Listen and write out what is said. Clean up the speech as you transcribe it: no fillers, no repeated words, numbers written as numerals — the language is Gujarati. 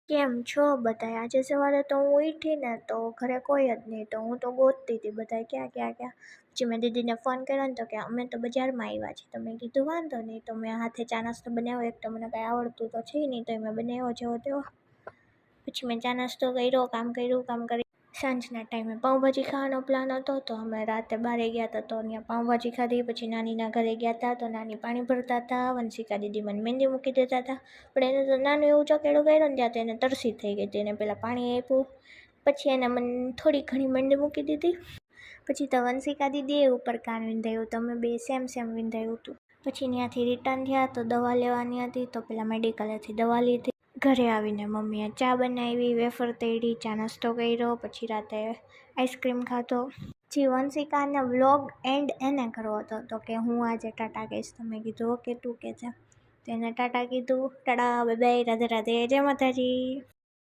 કેમ છો બધાય? આજે સવારે તો હું ઉઠી ને તો ઘરે કોઈ જ નહીં, તો હું તો ગોતતી હતી બધાય ક્યાં. પછી મેં દીદીને ફોન કર્યો ને તો કે અમે તો બજારમાં આવ્યા છીએ. તો મેં કીધું વાંધો નહીં, તો મેં હાથે ચા નાસ્તો બનાવ્યો. એક તો મને કાંઈ આવડતું તો છે નહીં, તો મેં બનાવ્યો જેવો તેવો. પછી મેં ચા નાસ્તો કર્યો, કામ કરી સાંજના ટાઈમે પાઉંભાજી ખાવાનો પ્લાન હતો, તો અમે રાતે બારે ગયા હતા તો ત્યાં પાઉંભાજી ખાધી. પછી નાનીના ઘરે ગયા હતા તો નાની પાણી ભરતા હતા. વંશિકા દીદી મને મહેંદી મૂકી દેતા હતા, પણ એને તો નાનું એવું ચકેડું કર્યું ને ત્યાં તો એને તરસી થઈ ગઈ હતી. એને પહેલાં પાણી આપ્યું, પછી એને મને થોડી ઘણી મહેંદી મૂકી દીધી. પછી તો વંશિકા દીદીએ ઉપર કાન વિંધાયું, તો અમે બે સેમ વિંધાયું હતું. પછી ત્યાંથી રિટર્ન થયા તો દવા લેવાની હતી, તો પેલા મેડિકલેથી દવા લીધી. ઘરે આવીને મમ્મીએ ચા બનાવી, વેફર તળી, ચા નાસ્તો કર્યો. પછી રાતે આઈસ્ક્રીમ ખાધો. પછી વંશિકાને વ્લોગ એન્ડ એને કરવો હતો, તો કે હું આજે ટાટા કહીશ. તો મેં કીધું ઓકે તું કે છે. તો એને ટાટા કીધું. ટાટા, બાય બાય, રાધે રાધે, જય માતાજી.